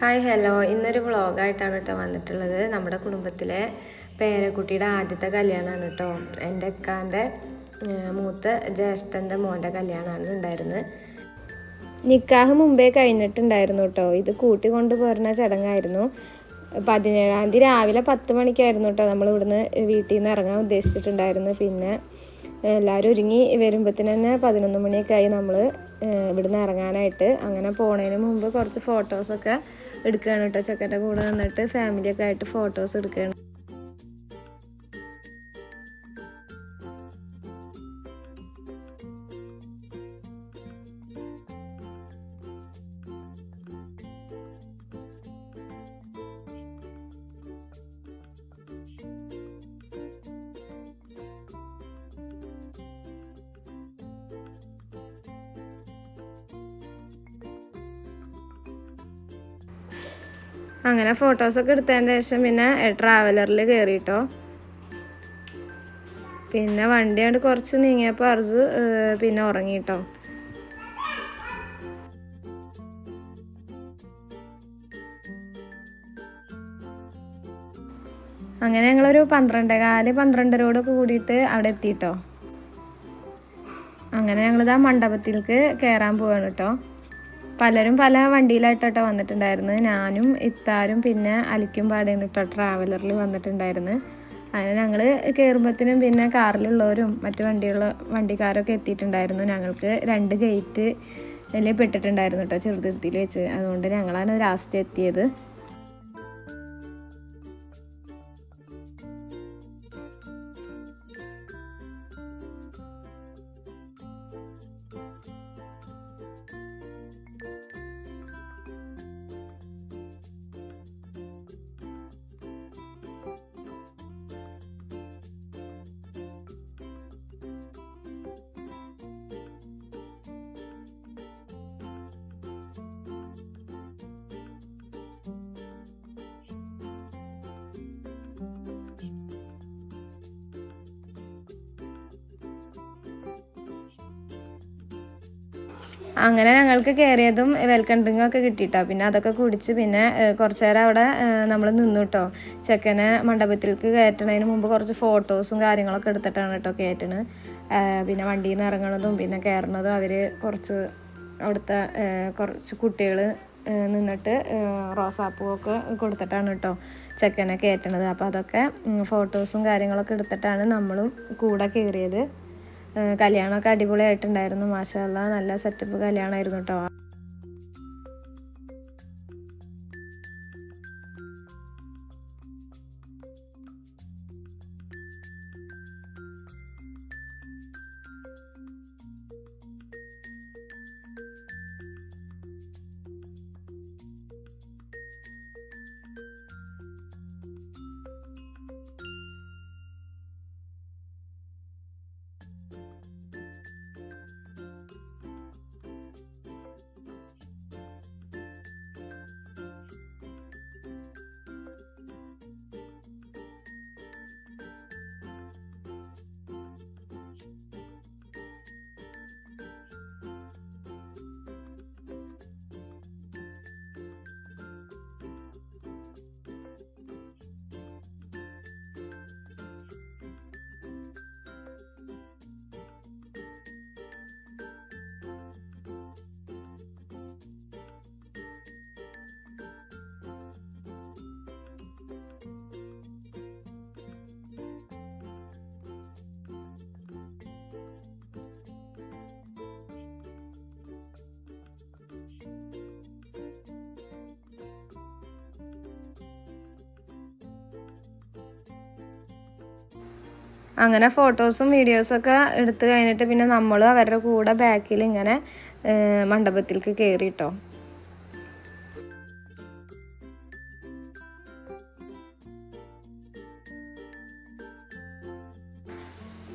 Hi hello, ഇന്നൊരു വ്ളോഗായിട്ടാണ് കേട്ടോ വന്നിട്ടുള്ളത്. നമ്മുടെ കുടുംബത്തിലെ പേരക്കുട്ടിയുടെ ആദ്യത്തെ കല്യാണമാണ് കേട്ടോ. എൻ്റെ അക്കാൻ്റെ മൂത്ത ജ്യേഷ്ഠൻ്റെ മോൻ്റെ കല്യാണമാണ് ഉണ്ടായിരുന്നത്. നിക്കാഹ് മുമ്പേ കഴിഞ്ഞിട്ടുണ്ടായിരുന്നു കേട്ടോ. ഇത് കൂട്ടിക്കൊണ്ട് പോരുന്ന ചടങ്ങായിരുന്നു. 17-ാം തീയതി രാവിലെ 10 മണിക്കായിരുന്നു കേട്ടോ നമ്മൾ ഇവിടുന്ന് വീട്ടിൽ നിന്ന് ഇറങ്ങാൻ ഉദ്ദേശിച്ചിട്ടുണ്ടായിരുന്നു. പിന്നെ എല്ലാവരും ഒരുങ്ങി വരുമ്പോഴത്തേന് തന്നെ 11 മണിയൊക്കെ ആയി നമ്മൾ ഇവിടുന്ന് ഇറങ്ങാനായിട്ട്. അങ്ങനെ പോണതിന് മുമ്പ് കുറച്ച് ഫോട്ടോസൊക്കെ എടുക്കുകയാണ് കേട്ടോ. ചെക്കൻ്റെ കൂടെ നിന്നിട്ട് ഫാമിലിയൊക്കെ ആയിട്ട് ഫോട്ടോസ് എടുക്കുകയാണ്. അങ്ങനെ ഫോട്ടോസൊക്കെ എടുത്തതിന് ശേഷം പിന്നെ ട്രാവലറിൽ കയറിയിട്ടോ. പിന്നെ വണ്ടി കൊണ്ട് കുറച്ച് നീങ്ങിയപ്പോൾ അർജു പിന്നെ ഉറങ്ങിയിട്ടോ. അങ്ങനെ ഞങ്ങളൊരു 12:15 കൂടിയിട്ട് അവിടെ എത്തിയിട്ടോ. അങ്ങനെ ഞങ്ങളിതാ മണ്ഡപത്തിലേക്ക് കയറാൻ പോവാണ് കേട്ടോ. പലരും പല വണ്ടിയിലായിട്ടോ വന്നിട്ടുണ്ടായിരുന്നു. ഞാനും ഇത്താരും പിന്നെ അലിക്കും പാടേന്ന് കേട്ടോ ട്രാവലറിൽ വന്നിട്ടുണ്ടായിരുന്നു. അങ്ങനെ ഞങ്ങൾ കയറുമ്പോഴത്തേനും പിന്നെ കാറിലുള്ളവരും മറ്റു വണ്ടിക്കാരൊക്കെ എത്തിയിട്ടുണ്ടായിരുന്നു. ഞങ്ങൾക്ക് 2 ഗേറ്റിൽ പെട്ടിട്ടുണ്ടായിരുന്നു കേട്ടോ ചെറുതുരുത്തിയിൽ വെച്ച്. അതുകൊണ്ട് ഞങ്ങളാണ് ലാസ്റ്റ് എത്തിയത്. അങ്ങനെ ഞങ്ങൾക്ക് കയറിയതും വെൽക്കം ഡ്രിങ്ക് ഒക്കെ കിട്ടിയിട്ടോ. പിന്നെ അതൊക്കെ കുടിച്ച് പിന്നെ കുറച്ച് നേരം അവിടെ നമ്മൾ നിന്നു കേട്ടോ. ചെക്കനെ മണ്ഡപത്തിലേക്ക് കയറ്റണതിന് മുമ്പ് കുറച്ച് ഫോട്ടോസും കാര്യങ്ങളൊക്കെ എടുത്തിട്ടാണ് കേട്ടോ കയറ്റണത്. പിന്നെ വണ്ടിയിൽ നിന്ന് ഇറങ്ങണതും പിന്നെ കയറണതും അവർ അവിടുത്തെ കുറച്ച് കുട്ടികൾ നിന്നിട്ട് റോസാപ്പൂവൊക്കെ കൊടുത്തിട്ടാണ് കേട്ടോ ചെക്കനെ കയറ്റണത്. അപ്പോൾ അതൊക്കെ ഫോട്ടോസും കാര്യങ്ങളൊക്കെ എടുത്തിട്ടാണ് നമ്മളും കൂടെ കയറിയത്. കല്യാണമൊക്കെ അടിപൊളിയായിട്ടുണ്ടായിരുന്നു. മാഷാ അല്ലാ, നല്ല സെറ്റപ്പ് കല്യാണമായിരുന്നു കേട്ടോ. അങ്ങനെ ഫോട്ടോസും വീഡിയോസൊക്കെ എടുത്തു കഴിഞ്ഞിട്ട് പിന്നെ നമ്മൾ അവരുടെ കൂടെ ബാക്കിൽ ഇങ്ങനെ മണ്ഡപത്തിലേക്ക് കയറിയിട്ടോ.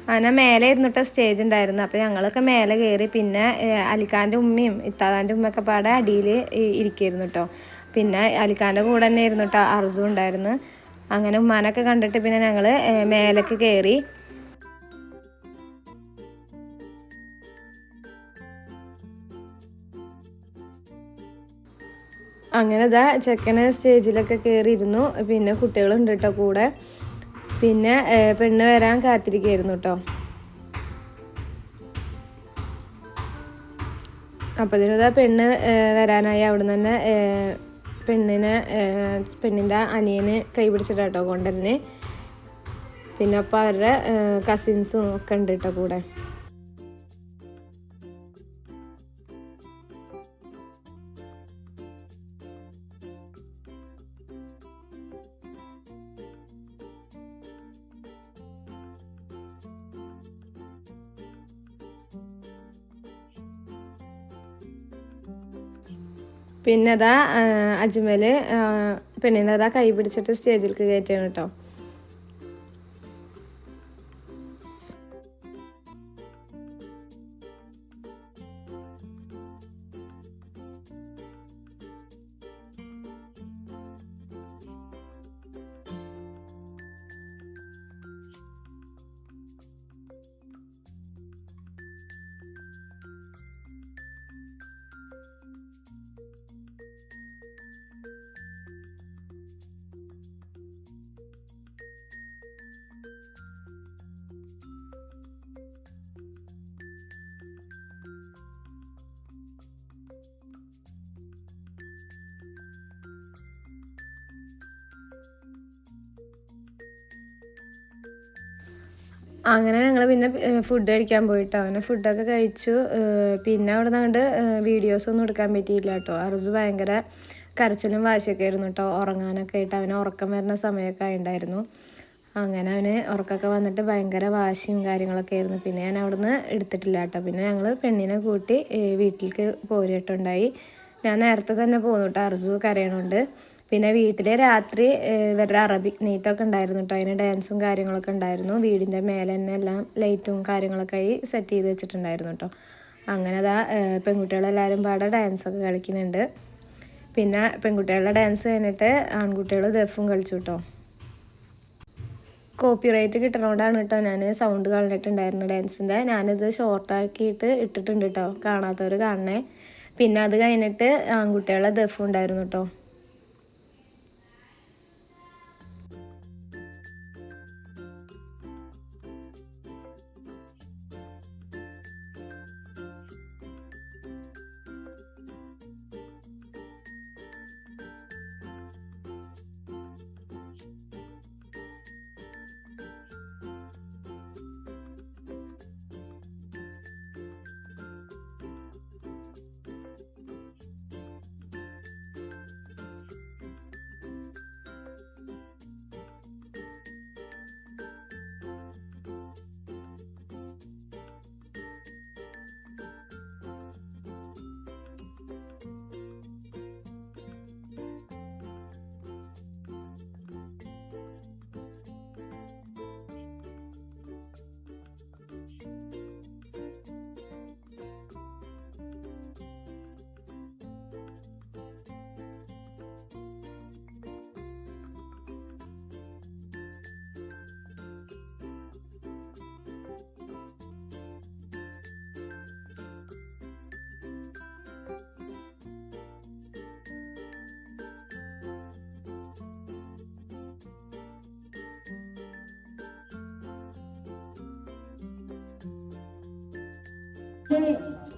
അങ്ങനെ മേലെ ഇരുന്നിട്ട് സ്റ്റേജ് ഉണ്ടായിരുന്നു. അപ്പോൾ ഞങ്ങളൊക്കെ മേലെ കയറി. പിന്നെ അലിക്കാൻ്റെ ഉമ്മയും ഇത്താതാൻ്റെ ഉമ്മയൊക്കെ പാടെ അടിയിൽ ഇരിക്കുകയായിരുന്നു കേട്ടോ. പിന്നെ അലിക്കാൻ്റെ കൂടെ തന്നെ ഇരുന്നു കേട്ടോ അർജു ഉണ്ടായിരുന്നു. അങ്ങനെ ഉമ്മാനൊക്കെ കണ്ടിട്ട് പിന്നെ ഞങ്ങൾ മേലേക്ക് കയറി. അങ്ങനെ ഇതാ ചെക്കനെ സ്റ്റേജിലൊക്കെ കയറിയിരുന്നു. പിന്നെ കുട്ടികളുണ്ട് കേട്ടോ കൂടെ. പിന്നെ പെണ്ണ് വരാൻ കാത്തിരിക്കുകയായിരുന്നു കേട്ടോ. അപ്പോൾ ഇതിനിതാ പെണ്ണ് വരാനായി. അവിടെ നിന്ന് തന്നെ പെണ്ണിൻ്റെ അനിയന് കൈ പിടിച്ചിട്ടാട്ടോ കൊണ്ടുവരുന്നത്. പിന്നെ അപ്പോൾ അവരുടെ കസിൻസും ഒക്കെ ഉണ്ട് കേട്ടോ കൂടെ. പിന്നെ അതാ അജ്മൽ പെണ്ണിനെ അതാ കൈ പിടിച്ചിട്ട് സ്റ്റേജിലേക്ക് കയറ്റിയാണ് കേട്ടോ. അങ്ങനെ ഞങ്ങൾ പിന്നെ ഫുഡ് കഴിക്കാൻ പോയിട്ടോ. അങ്ങനെ ഫുഡൊക്കെ കഴിച്ചു. പിന്നെ അവിടെ നിന്നുകൊണ്ട് വീഡിയോസൊന്നും എടുക്കാൻ പറ്റിയില്ല കേട്ടോ. അർജു ഭയങ്കര കരച്ചിലും വാശിയൊക്കെ ആയിരുന്നു കേട്ടോ. ഉറങ്ങാനൊക്കെ ആയിട്ട് അവന് ഉറക്കം വരുന്ന സമയമൊക്കെ ആയിട്ടുണ്ടായിരുന്നു. അങ്ങനെ അവന് ഉറക്കമൊക്കെ വന്നിട്ട് ഭയങ്കര വാശിയും കാര്യങ്ങളൊക്കെ ആയിരുന്നു. പിന്നെ ഞാൻ അവിടെ നിന്ന് എടുത്തിട്ടില്ല കേട്ടോ. പിന്നെ ഞങ്ങൾ പെണ്ണിനെ കൂട്ടി വീട്ടിലേക്ക് പോരിട്ടുണ്ടായി. ഞാൻ നേരത്തെ തന്നെ പോന്നു കേട്ടോ, അർജു കരയണുണ്ട്. പിന്നെ വീട്ടിൽ രാത്രി ഇവരുടെ അറബിക് നെയ്ത്തൊക്കെ ഉണ്ടായിരുന്നു കേട്ടോ. അതിന് ഡാൻസും കാര്യങ്ങളൊക്കെ ഉണ്ടായിരുന്നു. വീടിൻ്റെ മേലെ തന്നെ എല്ലാം ലൈറ്റും കാര്യങ്ങളൊക്കെ ആയി സെറ്റ് ചെയ്ത് വെച്ചിട്ടുണ്ടായിരുന്നു കേട്ടോ. അങ്ങനെ അതാ പെൺകുട്ടികളെല്ലാവരും പാടെ ഡാൻസൊക്കെ കളിക്കുന്നുണ്ട്. പിന്നെ പെൺകുട്ടികളുടെ ഡാൻസ് കഴിഞ്ഞിട്ട് ആൺകുട്ടികൾ ദഫും കളിച്ചു കേട്ടോ. കോപ്പിറൈറ്റ് കിട്ടണോണ്ടാണ് കേട്ടോ ഞാൻ സൗണ്ട് കളഞ്ഞിട്ടുണ്ടായിരുന്നു ഡാൻസിൻ്റെ. ഞാനിത് ഷോർട്ടാക്കിയിട്ട് ഇട്ടിട്ടുണ്ട് കേട്ടോ, കാണാത്തവർ കാണണേ. പിന്നെ അത് കഴിഞ്ഞിട്ട് ആൺകുട്ടികളുടെ ദഫും ഉണ്ടായിരുന്നു കേട്ടോ.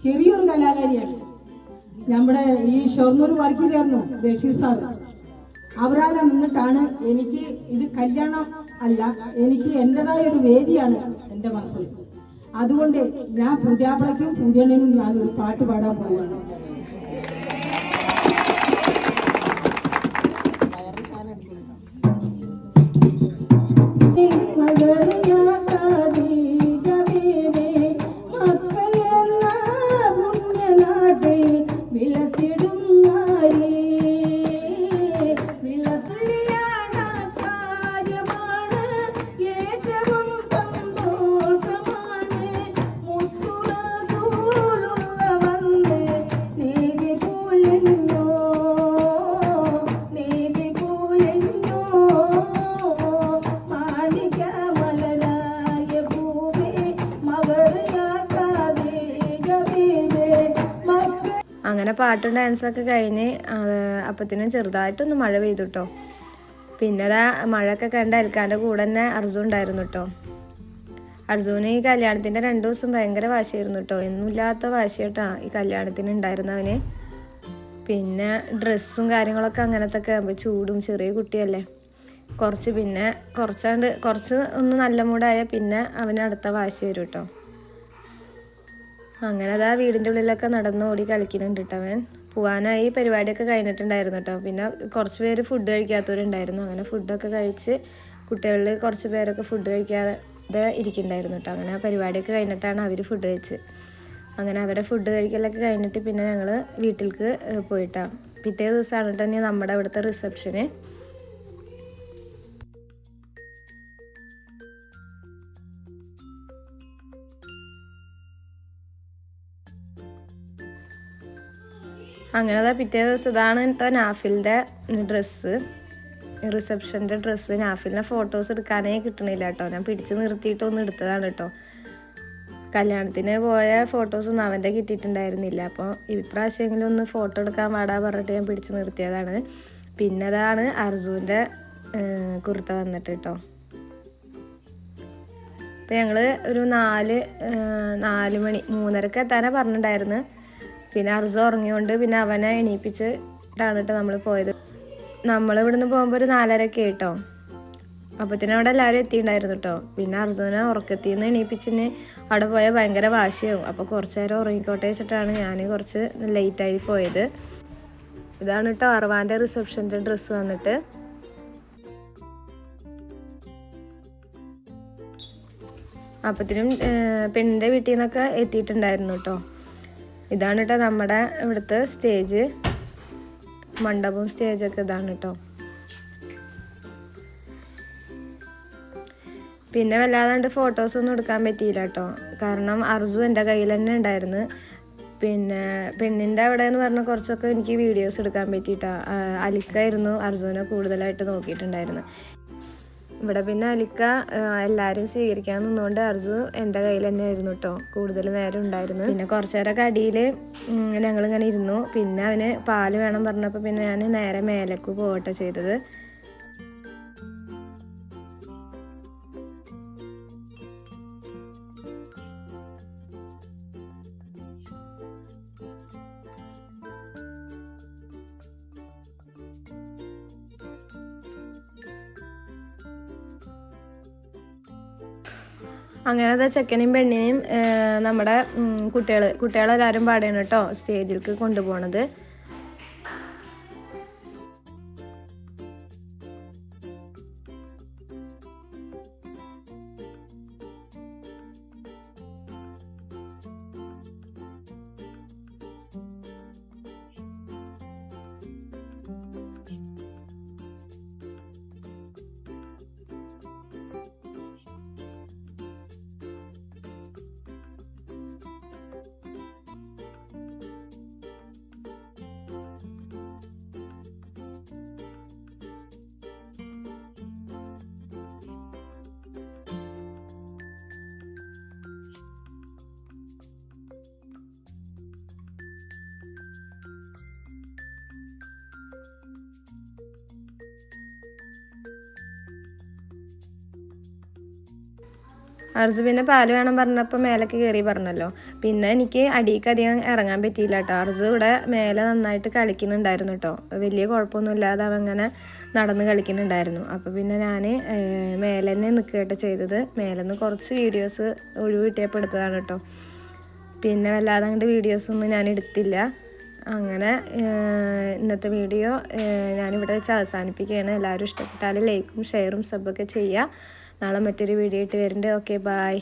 ചെറിയൊരു കലാകാരിയാണ് നമ്മുടെ ഈ ഷൊർണൂർ വർക്കിൽ ചേർന്നു ബഷീർ സാർ. അവരാലെ നിന്നിട്ടാണ് എനിക്ക് ഇത് കല്യാണം അല്ല, എനിക്ക് എന്റേതായ ഒരു വേദിയാണ് എൻ്റെ മനസ്സിൽ. അതുകൊണ്ട് ഞാൻ പുതിയാപ്പിളയ്ക്കും പുതിയണ്ണനും ഞാനൊരു പാട്ട് പാടാൻ പോവുകയാണ്. പാട്ടും ഡാൻസൊക്കെ കഴിഞ്ഞ് അപ്പത്തിനും ചെറുതായിട്ടൊന്ന് മഴ പെയ്തു കേട്ടോ. പിന്നെ അതാ മഴയൊക്കെ കണ്ട് അൽക്കാൻ്റെ കൂടെ തന്നെ അർജുൻ ഉണ്ടായിരുന്നു കേട്ടോ. അർജുന് ഈ കല്യാണത്തിൻ്റെ 2 ദിവസം ഭയങ്കര വാശിയായിരുന്നു കേട്ടോ. ഒന്നുമില്ലാത്ത വാശി കേട്ടോ ഈ കല്യാണത്തിന് ഉണ്ടായിരുന്നവന്. പിന്നെ ഡ്രസ്സും കാര്യങ്ങളൊക്കെ അങ്ങനത്തെ ഒക്കെ ആകുമ്പോൾ ചൂടും, ചെറിയ കുട്ടിയല്ലേ, കുറച്ച് ഒന്ന് നല്ല മൂടായാൽ പിന്നെ അവന് അടുത്ത വാശി വരും കേട്ടോ. അങ്ങനെ അതാ വീടിൻ്റെ ഉള്ളിലൊക്കെ നടന്ന് ഓടി കളിക്കുന്നുണ്ട് കേട്ടോ അവൻ. പോവാനായി പരിപാടിയൊക്കെ കഴിഞ്ഞിട്ടുണ്ടായിരുന്നു കേട്ടോ. പിന്നെ കുറച്ച് പേര് ഫുഡ് കഴിക്കാത്തവരുണ്ടായിരുന്നു. അങ്ങനെ ഫുഡൊക്കെ കഴിച്ച് കുട്ടികളിൽ കുറച്ച് പേരൊക്കെ ഫുഡ് കഴിക്കാതെ ഇരിക്കുന്നുണ്ടായിരുന്നു കേട്ടോ. അങ്ങനെ ആ പരിപാടിയൊക്കെ കഴിഞ്ഞിട്ടാണ് അവർ ഫുഡ് കഴിച്ച്. അങ്ങനെ അവരെ ഫുഡ് കഴിക്കലൊക്കെ കഴിഞ്ഞിട്ട് പിന്നെ ഞങ്ങൾ വീട്ടിലേക്ക് പോയിട്ടാണ്. പിറ്റേ ദിവസമാണ് തന്നെ നമ്മുടെ അവിടുത്തെ റിസപ്ഷന്. അങ്ങനെ അതാ പിറ്റേ ദിവസം ഇതാണ് കേട്ടോ നാഫിലിൻ്റെ ഡ്രസ്സ്, റിസപ്ഷൻ്റെ ഡ്രസ്സ്. നാഫിലിനെ ഫോട്ടോസ് എടുക്കാനേ കിട്ടണില്ല കേട്ടോ. ഞാൻ പിടിച്ച് നിർത്തിയിട്ടൊന്നും എടുത്തതാണ് കേട്ടോ. കല്യാണത്തിന് പോയ ഫോട്ടോസൊന്നും അവൻ്റെ കിട്ടിയിട്ടുണ്ടായിരുന്നില്ല. അപ്പോൾ ഇപ്രാവശ്യമെങ്കിലും ഒന്ന് ഫോട്ടോ എടുക്കാൻ പാടാ പറഞ്ഞിട്ട് ഞാൻ പിടിച്ച് നിർത്തിയതാണ്. പിന്നെ അതാണ് അർജുൻ്റെ കുർത്ത വന്നിട്ട് കേട്ടോ. അപ്പോൾ ഞങ്ങൾ ഒരു 4 മണി 3:30 എത്താനാണ് പറഞ്ഞിട്ടുണ്ടായിരുന്നു. പിന്നെ അർജു ഉറങ്ങിയോണ്ട് പിന്നെ അവനെ എണീപ്പിച്ചിട്ടാണ് കേട്ടോ നമ്മൾ പോയത്. നമ്മൾ ഇവിടുന്ന് പോകുമ്പോൾ ഒരു 4:30 കേട്ടോ. അപ്പത്തിന് അവിടെ എല്ലാവരും എത്തിയിട്ടുണ്ടായിരുന്നു കേട്ടോ. പിന്നെ അർജുനെ ഉറക്കത്തിൽ നിന്ന് എണീപ്പിച്ചിന് അവിടെ പോയാൽ ഭയങ്കര വാശിയാവും. അപ്പോൾ കുറച്ച് നേരം ഉറങ്ങിക്കോട്ടെ വെച്ചിട്ടാണ് ഞാൻ കുറച്ച് ലേറ്റായി പോയത്. ഇതാണ് കേട്ടോ അർവാൻ്റെ റിസപ്ഷൻ്റെ ഡ്രസ്സ് വന്നിട്ട്. അപ്പത്തിനും പെണ്ണിൻ്റെ വീട്ടിൽ നിന്നൊക്കെ എത്തിയിട്ടുണ്ടായിരുന്നു കേട്ടോ. ഇതാണ് കേട്ടോ നമ്മുടെ ഇവിടുത്തെ സ്റ്റേജ്, മണ്ഡപവും സ്റ്റേജൊക്കെ ഇതാണ് കേട്ടോ. പിന്നെ വല്ലാതെ ഫോട്ടോസൊന്നും എടുക്കാൻ പറ്റിയില്ല കേട്ടോ. കാരണം അർജു എൻ്റെ കയ്യിൽ തന്നെ ഉണ്ടായിരുന്നു. പിന്നെ പെണ്ണിൻ്റെ അവിടെ എന്ന് പറഞ്ഞാൽ കുറച്ചൊക്കെ എനിക്ക് വീഡിയോസ് എടുക്കാൻ പറ്റിയിട്ടാണ്. അലിക്കായിരുന്നു അർജുനെ കൂടുതലായിട്ട് നോക്കിയിട്ടുണ്ടായിരുന്നു. ഇവിടെ പിന്നെ അലിക്ക എല്ലാവരും സ്വീകരിക്കാൻ നിന്നുകൊണ്ട് അർജു എൻ്റെ കയ്യിൽ തന്നെ ആയിരുന്നു കേട്ടോ കൂടുതൽ നേരം ഉണ്ടായിരുന്നു. പിന്നെ കുറച്ച് നേരമൊക്കെ അടിയിൽ ഞങ്ങളിങ്ങനെ ഇരുന്നു. പിന്നെ അവന് പാല് വേണം പറഞ്ഞപ്പോൾ പിന്നെ ഞാൻ നേരെ മേലേക്ക് പോകട്ടെ ചെയ്തത്. അങ്ങനത്തെ ചെക്കനെയും പെണ്ണിനെയും നമ്മുടെ കുട്ടികളെല്ലാവരും പാടുകയാണ് കേട്ടോ സ്റ്റേജിലേക്ക് കൊണ്ടുപോകണത്. അർജു പിന്നെ പാല് വേണം പറഞ്ഞപ്പോൾ മേലേക്ക് കയറി പറഞ്ഞല്ലോ. പിന്നെ എനിക്ക് അടിയിലേക്ക് അധികം ഇറങ്ങാൻ പറ്റിയില്ല കേട്ടോ. അർജു ഇവിടെ മേലെ നന്നായിട്ട് കളിക്കുന്നുണ്ടായിരുന്നു കേട്ടോ. വലിയ കുഴപ്പമൊന്നും ഇല്ലാതെ അവങ്ങനെ നടന്ന് കളിക്കുന്നുണ്ടായിരുന്നു. അപ്പോൾ പിന്നെ ഞാൻ മേലെ തന്നെ നിൽക്കുകയായിട്ട് ചെയ്തത്. മേലെ നിന്ന് കുറച്ച് വീഡിയോസ് ഒഴിവ് കിട്ടിയപ്പോൾ എടുത്തതാണ് കേട്ടോ. പിന്നെ വല്ലാതെ അങ്ങോട്ട് വീഡിയോസൊന്നും ഞാൻ എടുത്തില്ല. അങ്ങനെ ഇന്നത്തെ വീഡിയോ ഞാനിവിടെ വെച്ച് അവസാനിപ്പിക്കുകയാണ്. എല്ലാവരും ഇഷ്ടപ്പെട്ടാൽ ലൈക്കും ഷെയറും സബ്ബൊക്കെ ചെയ്യുക. നാളെ മറ്റൊരു വീഡിയോ ആയിട്ട് വരുന്നുണ്ട്. Okay, by.